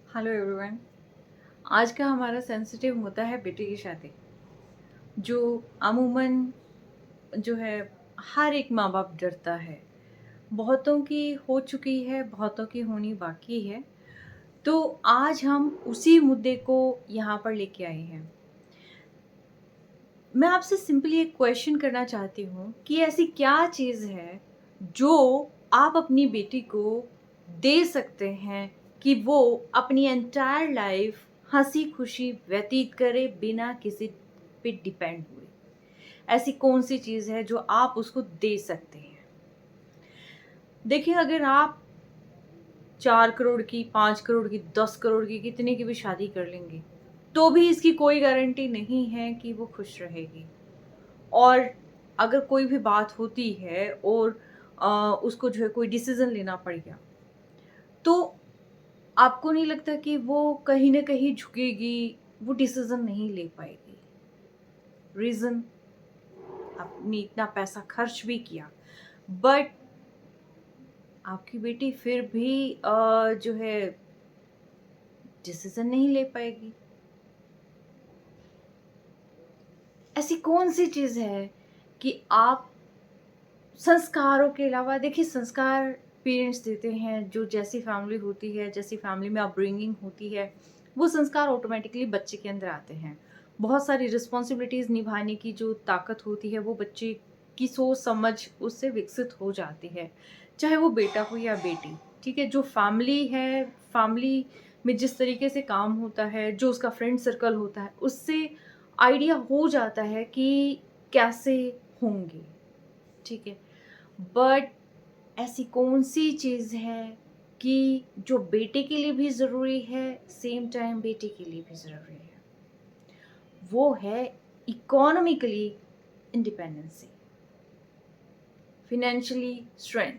Hello everyone. आज का हमारा सेंसिटिव मुद्दा है बेटी की शादी, जो अमूमन जो है हर एक माँ बाप डरता है। बहुतों की हो चुकी है, बहुतों की होनी बाकी है। तो आज हम उसी मुद्दे को यहाँ पर लेके आए हैं। मैं आपसे सिंपली एक क्वेश्चन करना चाहती हूँ कि ऐसी क्या चीज़ है जो आप अपनी बेटी को दे सकते हैं कि वो अपनी एंटायर लाइफ हंसी खुशी व्यतीत करे बिना किसी पे डिपेंड हुए। ऐसी कौन सी चीज़ है जो आप उसको दे सकते हैं? देखिए, अगर आप 4 करोड़ की, 5 करोड़ की, 10 करोड़ की, कितने की भी शादी कर लेंगे, तो भी इसकी कोई गारंटी नहीं है कि वो खुश रहेगी। और अगर कोई भी बात होती है और उसको जो है कोई डिसीज़न लेना पड़ गया, तो आपको नहीं लगता कि वो कहीं न कहीं झुकेगी, वो डिसीज़न नहीं ले पाएगी। रीज़न, आपने इतना पैसा खर्च भी किया, बट आपकी बेटी फिर भी जो है डिसीज़न नहीं ले पाएगी। ऐसी कौन-सी चीज़ है कि आप संस्कारों के अलावा, देखिए, संस्कार पेरेंट्स देते हैं, जो जैसी फैमिली होती है, जैसी फैमिली में अपब्रिंगिंग होती है, वो संस्कार ऑटोमेटिकली बच्चे के अंदर आते हैं। बहुत सारी रिस्पॉन्सिबिलिटीज़ निभाने की जो ताकत होती है, वो बच्चे की सोच समझ उससे विकसित हो जाती है, चाहे वो बेटा हो या बेटी। ठीक है, जो फैमिली है, फैमिली में जिस तरीके से काम होता है, जो उसका फ्रेंड सर्कल होता है, उससे आइडिया हो जाता है कि कैसे होंगे। ठीक है, बट ऐसी कौन-सी चीज़ है कि जो बेटे के लिए भी ज़रूरी है, सेम टाइम बेटी के लिए भी ज़रूरी है? वो है इकोनॉमिकली इंडिपेंडेंसी, फाइनेंशियली स्ट्रेंथ।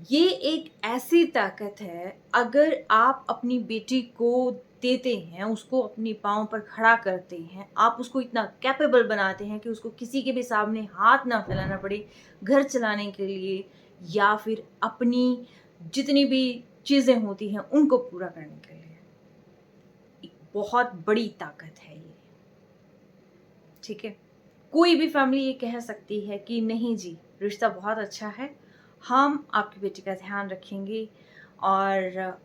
ये एक ऐसी ताकत है, अगर आप अपनी बेटी को देते हैं, उसको अपने पाँव पर खड़ा करते हैं, आप उसको इतना कैपेबल बनाते हैं कि उसको किसी के भी सामने हाथ ना फैलाना पड़े, घर चलाने के लिए या फिर अपनी जितनी भी चीज़ें होती हैं, उनको पूरा करने के लिए। एक बहुत बड़ी ताकत है ये, ठीक है? कोई भी फैमिली ये कह सकती है कि नहीं जी, रिश्ता बहुत अच्छा है, हम आपकी बेटी का ध्यान रखेंगे और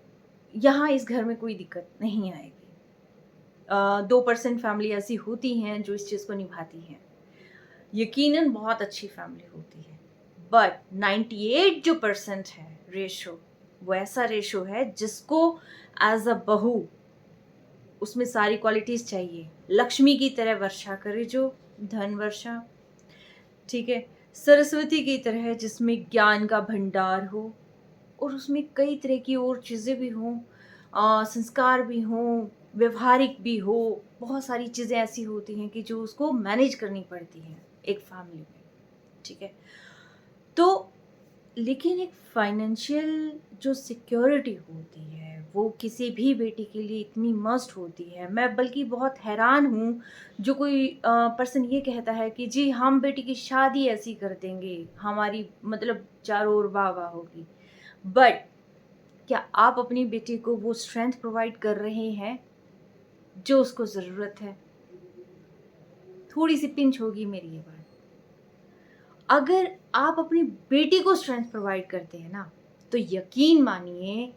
यहाँ इस घर में कोई दिक्कत नहीं आएगी। 2% फैमिली ऐसी होती हैं जो इस चीज़ को निभाती हैं। यकीनन बहुत अच्छी फैमिली होती है। बट 98 जो परसेंट है रेशो, वो ऐसा रेशो है जिसको एज़ अ बहू उसमें सारी क्वालिटीज़ चाहिए। लक्ष्मी की तरह वर्षा करे जो, धन वर्षा, ठीक है? सरस्वती की तरह जिसमें ज्ञान का भंडार हो और उसमें कई तरह की और चीज़ें भी हों, संस्कार भी हों, व्यवहारिक भी हो, बहुत सारी चीज़ें ऐसी होती हैं कि जो उसको मैनेज करनी पड़ती हैं एक फैमिली में, ठीक है? तो लेकिन एक फाइनेंशियल जो सिक्योरिटी होती है, वो किसी भी बेटी के लिए इतनी मस्ट होती है। मैं बल्कि बहुत हैरान हूँ, जो कोई पर्सन ये कहता है कि जी हम बेटी की शादी ऐसी कर देंगे, हमारी मतलब चारों ओर वाह-वाह होगी। बट क्या आप अपनी बेटी को वो स्ट्रेंथ प्रोवाइड कर रहे हैं, जो उसको ज़रूरत है? थोड़ी-सी पिंच होगी मेरी ये बात। अगर आप अपनी बेटी को स्ट्रेंथ प्रोवाइड करते हैं ना, तो यकीन मानिए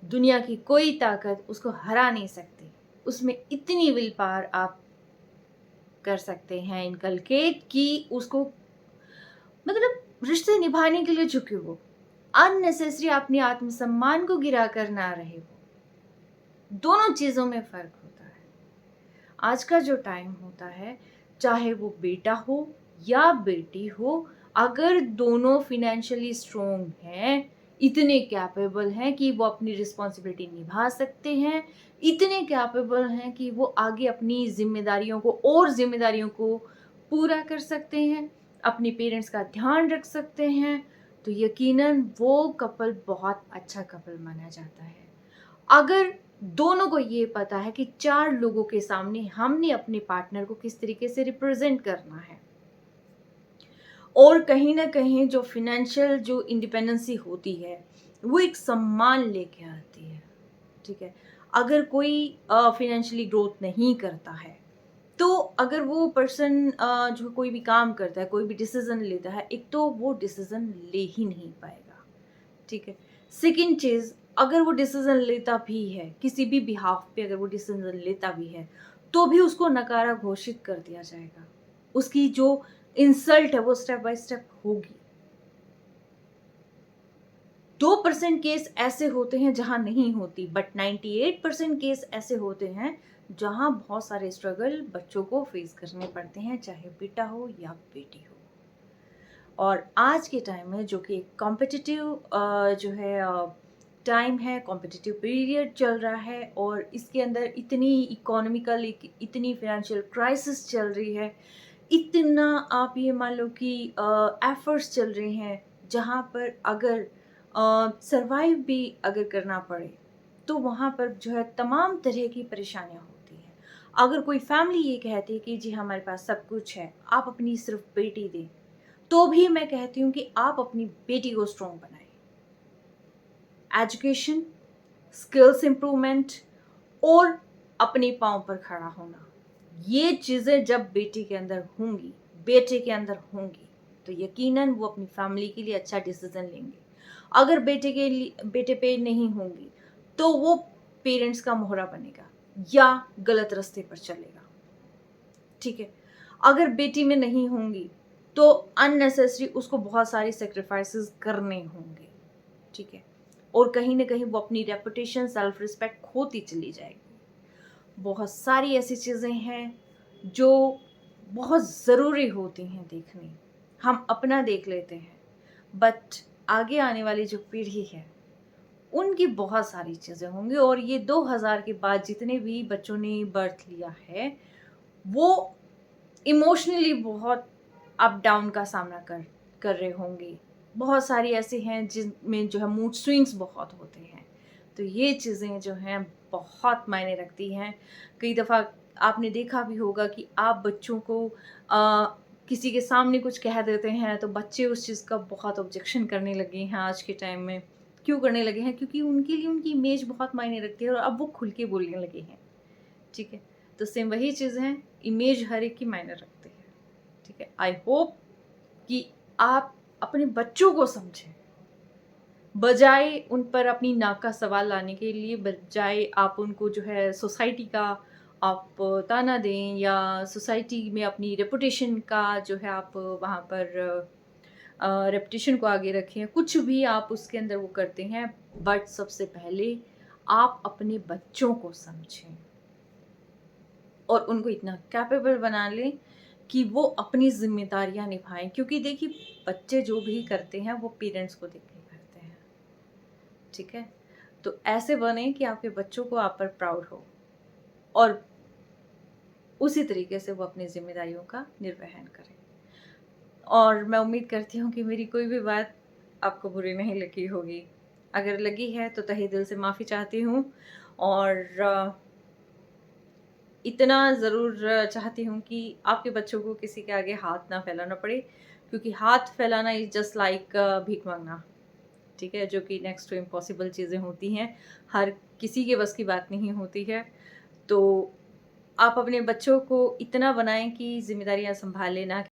दुनिया की कोई ताकत उसको हरा नहीं सकती। उसमें इतनी विल पावर आप कर सकते हैं इनकलकेट कि उसको मतलब रिश्ते निभाने के लिए झुके वो। अननेसेसरी अपने आत्मसम्मान को गिरा कर ना रहे वो। दोनों चीज़ों में फ़र्क होता है। आज का जो टाइम होता है, चाहे वो बेटा हो या बेटी हो, अगर दोनों फाइनेंशियली स्ट्रॉन्ग हैं, इतने कैपेबल हैं कि वो अपनी रिस्पॉन्सिबिलिटी निभा सकते हैं, इतने कैपेबल हैं कि वो आगे अपनी ज़िम्मेदारियों को और ज़िम्मेदारियों को पूरा कर सकते हैं, अपने पेरेंट्स का ध्यान रख सकते हैं, तो यकीनन वो कपल बहुत अच्छा कपल माना जाता है। अगर दोनों को ये पता है कि 4 लोगों के सामने हमने अपने पार्टनर को किस तरीके से रिप्रेज़ेंट करना है और कहीं न कहीं जो फ़ाइनेंशियल जो इंडिपेंडेंसी होती है, वो एक सम्मान लेके आती है। ठीक है। अगर कोई फाइनेंशियली ग्रोथ नहीं करता है, तो अगर वो पर्सन जो कोई भी काम करता है, कोई भी डिसीज़न लेता है, एक तो वो डिसीज़न ले ही नहीं पाएगा, ठीक है। सेकंड चीज़, अगर वो डिसीज़न लेता भी है, किसी भी बिहाफ़ पे अगर वो डिसीज़न लेता भी है, तो भी उसको नकारा घोषित कर दिया जाएगा। उसकी जो इंसल्ट है, वो स्टेप बाय स्टेप होगी। 2% केस ऐसे होते हैं जहाँ नहीं होती, बट 98% केस ऐसे होते हैं जहाँ बहुत सारे स्ट्रगल बच्चों को फेस करने पड़ते हैं, चाहे बेटा हो या बेटी हो। और आज के टाइम में जो कि कॉम्पिटिटिव जो है टाइम है, कॉम्पिटिटिव पीरियड चल रहा है, और इसके अंदर इतनी इकोनॉमिकल, इतनी फाइनेंशियल क्राइसिस चल रही है, इतना आप ये मान लो कि एफर्ट्स चल रहे हैं, जहाँ पर अगर सरवाइव भी अगर करना पड़े, तो वहाँ पर जो है तमाम तरह की परेशानियाँ होती हैं। अगर कोई फैमिली ये कहती है कि जी हमारे पास सब कुछ है, आप अपनी सिर्फ बेटी दें, तो भी मैं कहती हूँ कि आप अपनी बेटी को स्ट्रॉन्ग बनाएं। एजुकेशन, स्किल्स इम्प्रूवमेंट और अपने पाँव पर खड़ा होना, ये चीज़ें जब बेटी के अंदर होंगी, बेटे के अंदर होंगी, तो यकीनन वो अपनी फैमिली के लिए अच्छा डिसीजन लेंगे। अगर बेटे पे नहीं होंगी, तो वो पेरेंट्स का मोहरा बनेगा या गलत रास्ते पर चलेगा, ठीक है। अगर बेटी में नहीं होंगी, तो अननेसेसरी उसको बहुत सारी सेक्रीफाइसेस करने होंगे, ठीक है। और कहीं ना कहीं वो अपनी रेपुटेशन, सेल्फ रिस्पेक्ट खोती चली जाएगी। बहुत सारी ऐसी चीज़ें हैं जो बहुत ज़रूरी होती हैं देखनी। हम अपना देख लेते हैं, बट आगे आने वाली जो पीढ़ी है, उनकी बहुत सारी चीज़ें होंगी। और ये 2000 के बाद जितने भी बच्चों ने बर्थ लिया है, वो इमोशनली बहुत अप डाउन का सामना कर रहे होंगे। बहुत सारी ऐसे हैं जिनमें जो है मूड स्विंग्स बहुत होते हैं। तो ये चीज़ें जो हैं बहुत मायने रखती हैं। कई दफ़ा आपने देखा भी होगा कि आप बच्चों को किसी के सामने कुछ कह देते हैं, तो बच्चे उस चीज़ का बहुत ऑब्जेक्शन करने लगे हैं आज के टाइम में। क्यों करने लगे हैं? क्योंकि उनके लिए उनकी इमेज बहुत मायने रखती है, और अब वो खुल के बोलने लगे हैं, ठीक है। तो सेम वही चीज़ है, इमेज हर एक की मायने रखती है, ठीक है। आई होप कि आप अपने बच्चों को समझें, बजाय उन पर अपनी नाक का सवाल लाने के लिए, बजाय आप उनको जो है सोसाइटी का आप ताना दें, या सोसाइटी में अपनी रेपुटेशन का जो है आप वहाँ पर रेपुटेशन को आगे रखें, कुछ भी आप उसके अंदर वो करते हैं, बट सबसे पहले आप अपने बच्चों को समझें और उनको इतना कैपेबल बना लें कि वो अपनी ज़िम्मेदारियाँ निभाएँ। क्योंकि देखिए, बच्चे जो भी करते हैं वो पेरेंट्स को देख के करते हैं, ठीक है? तो ऐसे बनें कि आपके बच्चों को आप पर प्राउड हो, और उसी तरीके से वो अपनी ज़िम्मेदारियों का निर्वहन करें। और मैं उम्मीद करती हूँ कि मेरी कोई भी बात आपको बुरी नहीं लगी होगी। अगर लगी है तो तहे दिल से माफ़ी चाहती हूँ, और इतना ज़रूर चाहती हूँ कि आपके बच्चों को किसी के आगे हाथ ना फैलाना पड़े, क्योंकि हाथ फैलाना इज़ जस्ट लाइक भीख मांगना, ठीक है, जो कि नेक्स्ट टू इम्पॉसिबल चीज़ें होती हैं, हर किसी के बस की बात नहीं होती है। तो आप अपने बच्चों को इतना बनाएं कि जिम्मेदारियां संभाल लेना,